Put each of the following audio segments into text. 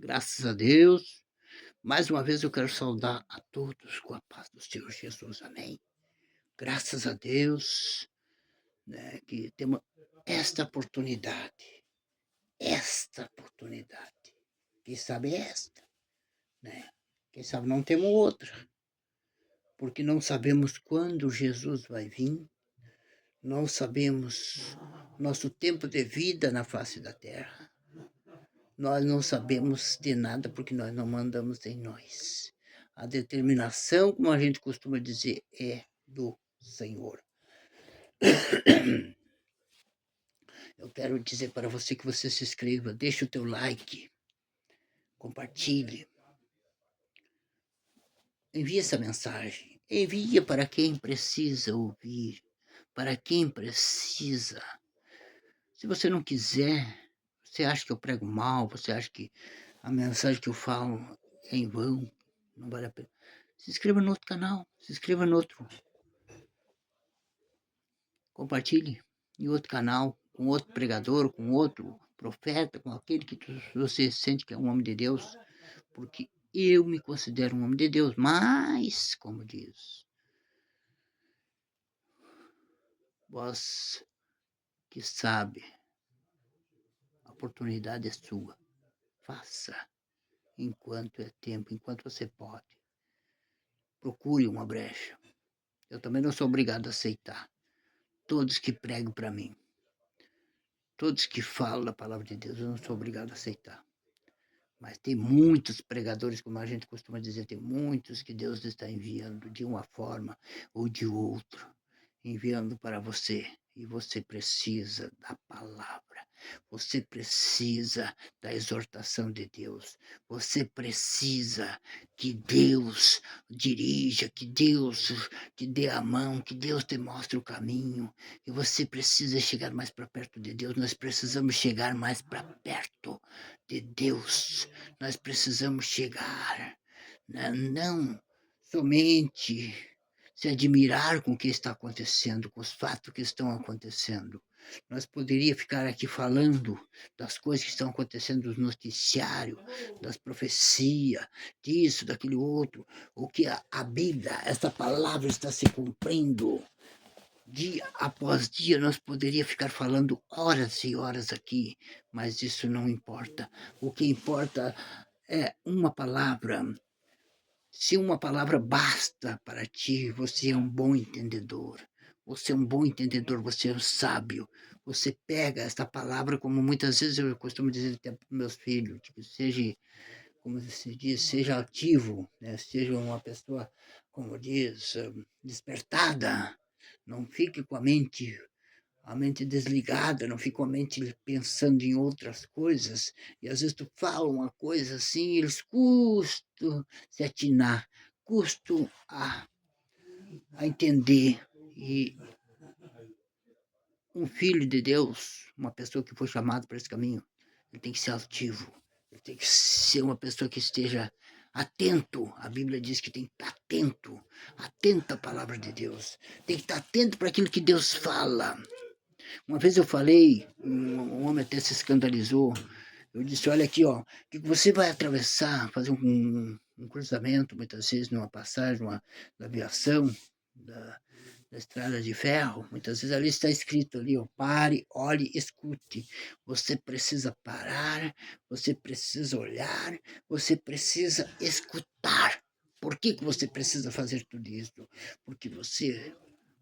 Graças a Deus. Mais uma vez eu quero saudar a todos com a paz do Senhor Jesus. Amém. Graças a Deus, né, que temos esta oportunidade. Esta oportunidade. Quem sabe esta, né? Quem sabe não temos outra. Porque não sabemos quando Jesus vai vir. Não sabemos nosso tempo de vida na face da terra. Nós não sabemos de nada porque nós não mandamos em nós. A determinação, como a gente costuma dizer, é do Senhor. Eu quero dizer para você que você se inscreva, deixe o teu like, compartilhe, envie essa mensagem, envia para quem precisa ouvir, para quem precisa. Se você não quiser, você acha que eu prego mal, você acha que a mensagem que eu falo é em vão, não vale a pena. Se inscreva no outro canal, se inscreva no outro. Compartilhe em outro canal, com outro pregador, com outro profeta, com aquele que você sente que é um homem de Deus, porque eu me considero um homem de Deus, mas, como diz, vós que sabe, a oportunidade é sua, faça enquanto é tempo, enquanto você pode. Procure uma brecha. Eu também não sou obrigado a aceitar todos que pregam para mim. Todos que falam a palavra de Deus, eu não sou obrigado a aceitar. Mas tem muitos pregadores, como a gente costuma dizer, tem muitos que Deus está enviando de uma forma ou de outra, enviando para você. E você precisa da palavra, você precisa da exortação de Deus, você precisa que Deus dirija, que Deus te dê a mão, que Deus te mostre o caminho, e você precisa chegar mais para perto de Deus, nós precisamos chegar mais para perto de Deus, nós precisamos chegar, né? Não somente se admirar com o que está acontecendo, com os fatos que estão acontecendo. Nós poderíamos ficar aqui falando das coisas que estão acontecendo nos noticiários, das profecias, disso, daquele outro, o que a Bíblia, essa palavra está se cumprindo. Dia após dia, nós poderíamos ficar falando horas e horas aqui, mas isso não importa. O que importa é uma palavra. Se uma palavra basta para ti, você é um bom entendedor. Você é um bom entendedor, você é um sábio. Você pega esta palavra, como muitas vezes eu costumo dizer até para meus filhos, tipo, seja, como se diz, seja ativo, né? Seja uma pessoa, como diz, despertada. Não fique com a mente desligada, não fica com a mente pensando em outras coisas, e às vezes tu fala uma coisa assim, eles custam se atinar, custam a entender. E um filho de Deus, uma pessoa que foi chamada para esse caminho, ele tem que ser altivo, ele tem que ser uma pessoa que esteja atento. A Bíblia diz que tem que estar atento, atento à palavra de Deus, tem que estar atento para aquilo que Deus fala. Uma vez eu falei, um homem até se escandalizou. Eu disse, olha aqui, ó, que você vai atravessar, fazer um cruzamento, muitas vezes, numa passagem, da aviação, da estrada de ferro, muitas vezes ali está escrito ali, ó, pare, olhe, escute. Você precisa parar, você precisa olhar, você precisa escutar. Por que você precisa fazer tudo isso? Porque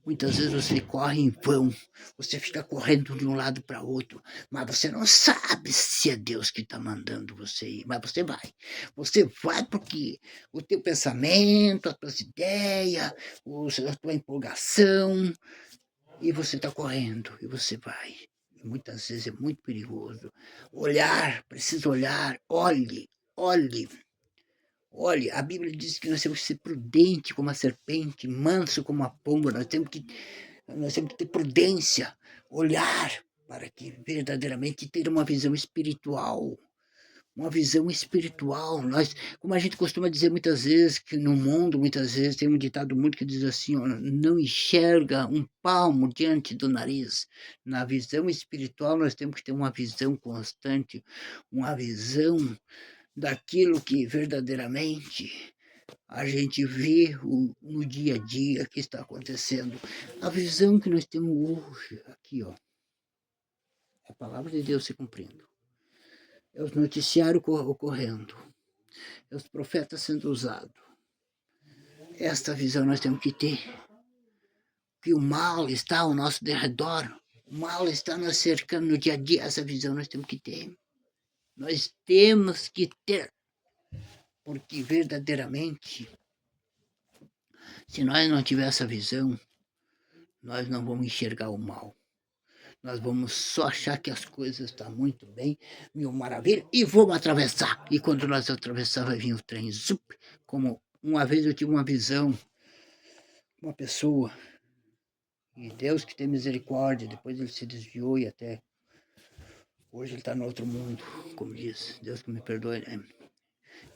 muitas vezes você corre em vão, você fica correndo de um lado para outro, mas você não sabe se é Deus que está mandando você ir, mas você vai. Você vai porque o teu pensamento, as tuas ideias, a tua empolgação, e você está correndo, e você vai. E muitas vezes é muito perigoso. Olhar, precisa olhar, olhe, olhe. Olha, a Bíblia diz que nós temos que ser prudente como a serpente, manso como a pomba, nós temos que ter prudência, olhar para que verdadeiramente ter uma visão espiritual. Uma visão espiritual. Nós, como a gente costuma dizer muitas vezes, que no mundo, muitas vezes, tem um ditado muito que diz assim, ó, não enxerga um palmo diante do nariz. Na visão espiritual, nós temos que ter uma visão constante, uma visão daquilo que verdadeiramente a gente vê no dia a dia que está acontecendo. A visão que nós temos hoje, aqui, ó, é a palavra de Deus se cumprindo. É os noticiários ocorrendo. É os profetas sendo usados. Esta visão nós temos que ter. Que o mal está ao nosso derredor. O mal está nos cercando no dia a dia. Essa visão nós temos que ter. Nós temos que ter. Porque verdadeiramente, se nós não tivermos essa visão, nós não vamos enxergar o mal. Nós vamos só achar que as coisas estão muito bem, mil maravilha, e vamos atravessar. E quando nós atravessar, vai vir o trem. Zup, como uma vez eu tive uma visão, uma pessoa, e Deus que tem misericórdia, depois ele se desviou e até hoje ele está no outro mundo, como diz. Deus que me perdoe, né?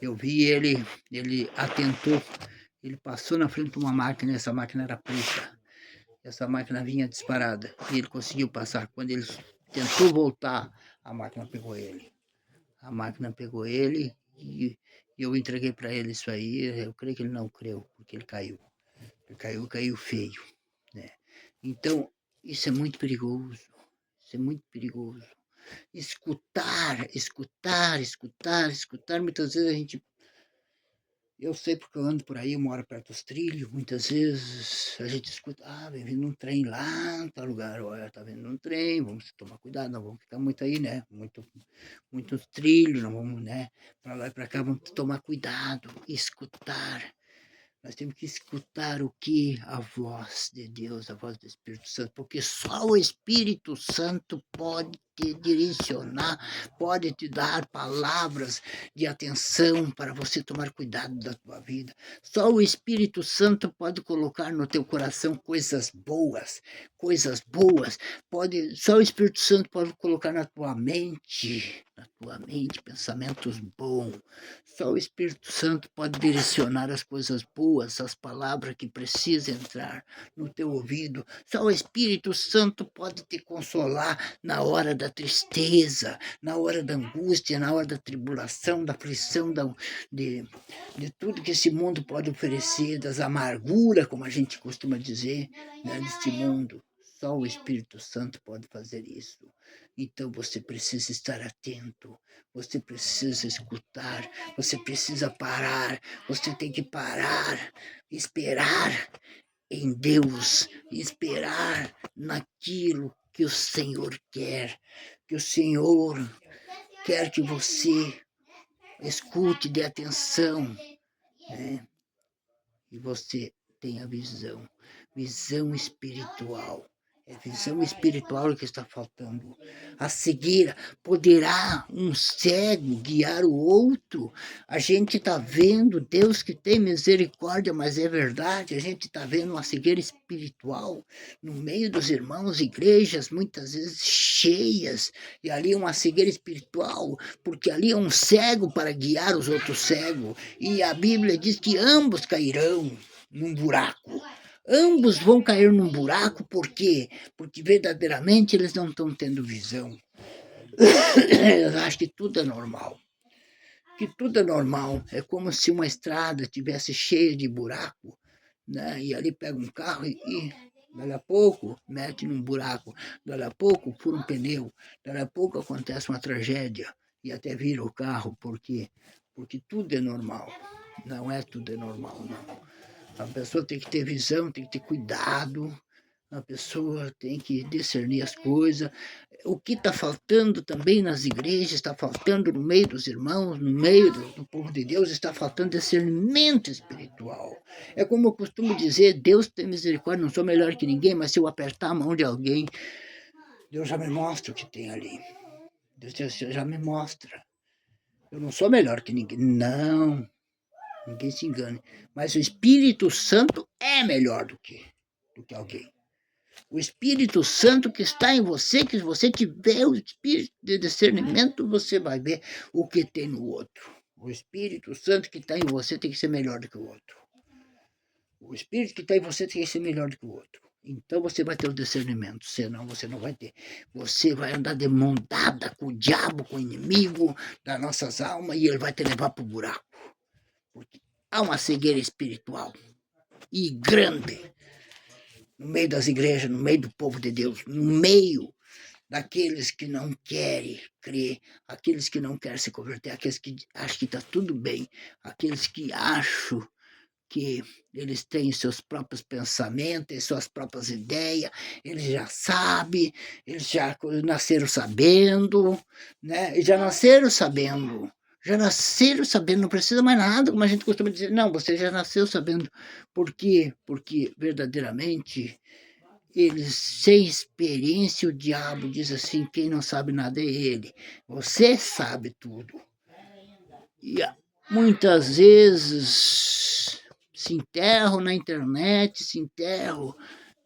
Eu vi ele atentou, ele passou na frente de uma máquina, essa máquina era preta. Essa máquina vinha disparada e ele conseguiu passar. Quando ele tentou voltar, a máquina pegou ele. A máquina pegou ele e eu entreguei para ele isso aí. Eu creio que ele não creu, porque ele caiu. Ele caiu feio, né? Então, isso é muito perigoso. Isso é muito perigoso. Escutar. Muitas vezes a gente... Eu sei porque eu ando por aí, eu moro perto dos trilhos, muitas vezes a gente escuta, vem vindo um trem lá em tal lugar, olha, tá vindo um trem, vamos tomar cuidado, não vamos ficar muito aí, né? Muitos trilhos, não vamos, né? Para lá e para cá, vamos tomar cuidado, escutar. Nós temos que escutar o que? A voz de Deus, a voz do Espírito Santo, porque só o Espírito Santo pode te direcionar, pode te dar palavras de atenção para você tomar cuidado da tua vida. Só o Espírito Santo pode colocar no teu coração coisas boas, só o Espírito Santo pode colocar na tua mente pensamentos bons. Só o Espírito Santo pode direcionar as coisas boas, as palavras que precisam entrar no teu ouvido. Só o Espírito Santo pode te consolar na hora da tristeza, na hora da angústia, na hora da tribulação, da aflição, de tudo que esse mundo pode oferecer, das amarguras, como a gente costuma dizer, né, desse mundo. Só o Espírito Santo pode fazer isso. Então você precisa estar atento, você precisa escutar, você precisa parar, você tem que parar, esperar em Deus, esperar naquilo que o Senhor quer, que o Senhor quer que você escute, dê atenção, né? E você tenha visão espiritual. É visão espiritual que está faltando. A cegueira. Poderá um cego guiar o outro? A gente está vendo Deus que tem misericórdia, mas é verdade. A gente está vendo uma cegueira espiritual no meio dos irmãos, igrejas muitas vezes cheias. E ali uma cegueira espiritual, porque ali é um cego para guiar os outros cegos. E a Bíblia diz que ambos cairão num buraco. Ambos vão cair num buraco, por quê? Porque verdadeiramente eles não estão tendo visão. Eles acham que tudo é normal. Que tudo é normal. É como se uma estrada tivesse cheia de buraco, né? E ali pega um carro e daqui a pouco mete num buraco. Daqui a pouco fura um pneu. Daqui a pouco acontece uma tragédia e até vira o carro. Por quê? Porque tudo é normal. Não é tudo é normal, não. A pessoa tem que ter visão, tem que ter cuidado, a pessoa tem que discernir as coisas. O que está faltando também nas igrejas, está faltando no meio dos irmãos, no meio do povo de Deus, está faltando discernimento espiritual. É como eu costumo dizer, Deus tem misericórdia, não sou melhor que ninguém, mas se eu apertar a mão de alguém, Deus já me mostra o que tem ali. Deus já me mostra. Eu não sou melhor que ninguém, não. Ninguém se engane. Mas o Espírito Santo é melhor do que alguém. O Espírito Santo que está em você, que se você tiver o espírito de discernimento, você vai ver o que tem no outro. O Espírito Santo que está em você tem que ser melhor do que o outro. O Espírito que está em você tem que ser melhor do que o outro. Então você vai ter o discernimento, senão você não vai ter. Você vai andar de mão dada com o diabo, com o inimigo das nossas almas, e ele vai te levar para o buraco. Porque há uma cegueira espiritual e grande no meio das igrejas, no meio do povo de Deus, no meio daqueles que não querem crer, aqueles que não querem se converter, aqueles que acham que está tudo bem, aqueles que acham que eles têm seus próprios pensamentos, suas próprias ideias, eles já sabem, eles já nasceram sabendo, né? Já nasceram sabendo. Já nasceram sabendo, não precisa mais nada, como a gente costuma dizer. Não, você já nasceu sabendo. Por quê? Porque verdadeiramente eles, sem experiência, o diabo diz assim: quem não sabe nada é ele. Você sabe tudo. E muitas vezes se enterram na internet, se enterram,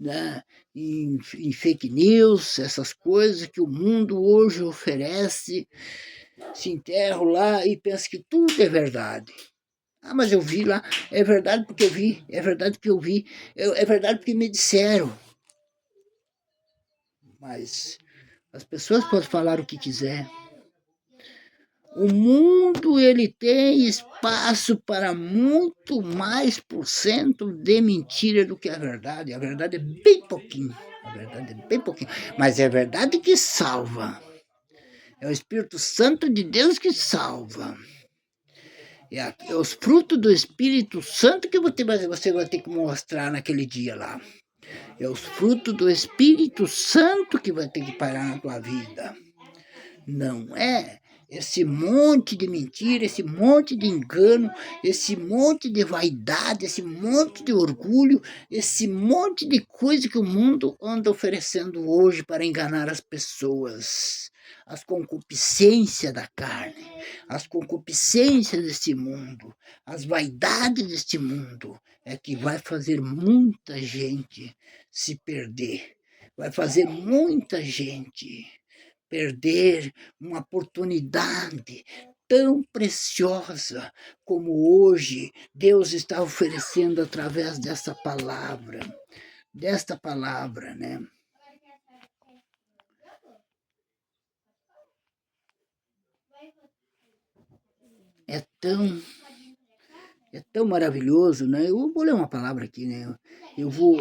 né, em fake news, essas coisas que o mundo hoje oferece, se enterram lá e pensam que tudo é verdade. Ah, mas eu vi lá, é verdade porque eu vi, é verdade porque eu vi, é verdade porque me disseram. Mas as pessoas podem falar o que quiser. O mundo ele tem espaço para muito mais por cento de mentira do que a verdade. A verdade é bem pouquinho. A verdade é bem pouquinho. Mas é a verdade que salva. É o Espírito Santo de Deus que salva. É os frutos do Espírito Santo que você vai ter que mostrar naquele dia lá. É os frutos do Espírito Santo que vai ter que parar na tua vida. Não é esse monte de mentira, esse monte de engano, esse monte de vaidade, esse monte de orgulho, esse monte de coisa que o mundo anda oferecendo hoje para enganar as pessoas. As concupiscências da carne, as concupiscências deste mundo, as vaidades deste mundo, é que vai fazer muita gente se perder. Vai fazer muita gente perder uma oportunidade tão preciosa como hoje Deus está oferecendo através desta palavra, né? É tão maravilhoso, né? Eu vou ler uma palavra aqui, né? Eu vou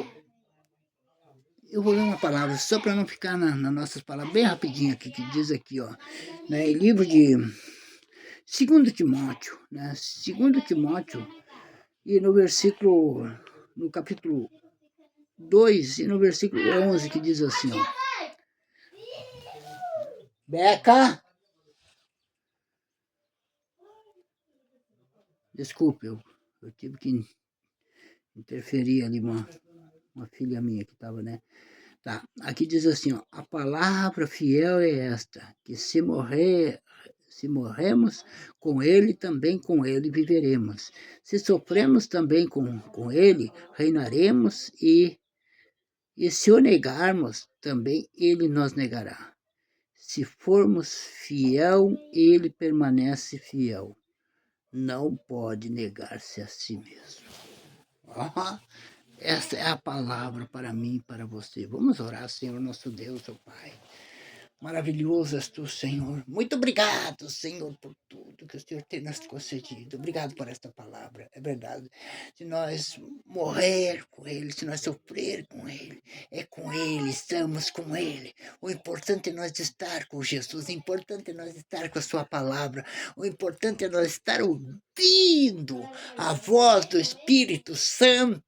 ler uma palavra só para não ficar nas nossas palavras, bem rapidinho aqui, que diz aqui, ó, né? Livro de 2 Timóteo, né? 2 Timóteo, e no capítulo 2 e no versículo 11, que diz assim, ó. Beca! Desculpe, eu tive que interferir ali, uma filha minha que estava, né? Tá, aqui diz assim, ó, a palavra fiel é esta, que se morremos com ele, também com ele viveremos. Se sofremos também com ele, reinaremos e se o negarmos, também ele nos negará. Se formos fiel, ele permanece fiel. Não pode negar-se a si mesmo. Essa é a palavra para mim e para você. Vamos orar, Senhor, nosso Deus, ó Pai. Maravilhoso és tu, Senhor. Muito obrigado, Senhor, por tudo que o Senhor tem nos concedido. Obrigado por esta palavra. É verdade. Se nós morrer com Ele, se nós sofrer com Ele, é com Ele, estamos com Ele. O importante é nós estar com Jesus. O importante é nós estar com a Sua palavra. O importante é nós estar ouvindo a voz do Espírito Santo,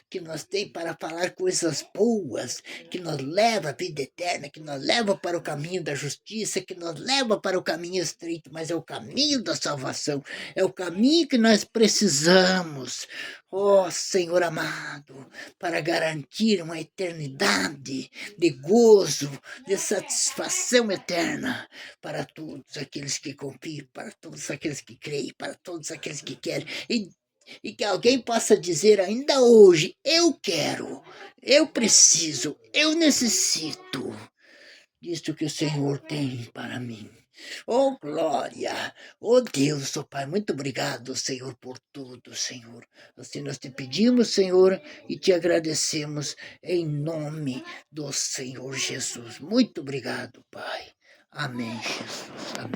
que nós tem para falar coisas boas, que nos leva à vida eterna, que nos leva para o caminho da justiça, que nos leva para o caminho estreito, mas é o caminho da salvação, é o caminho que nós precisamos, ó Senhor amado, para garantir uma eternidade de gozo, de satisfação eterna para todos aqueles que confiam, para todos aqueles que creem, para todos aqueles que querem. E que alguém possa dizer ainda hoje: eu quero, eu preciso, eu necessito disso que o Senhor tem para mim. Oh, glória! Oh, Deus, oh Pai, muito obrigado, Senhor, por tudo, Senhor. Assim nós te pedimos, Senhor, e te agradecemos em nome do Senhor Jesus. Muito obrigado, Pai. Amém, Jesus. Amém.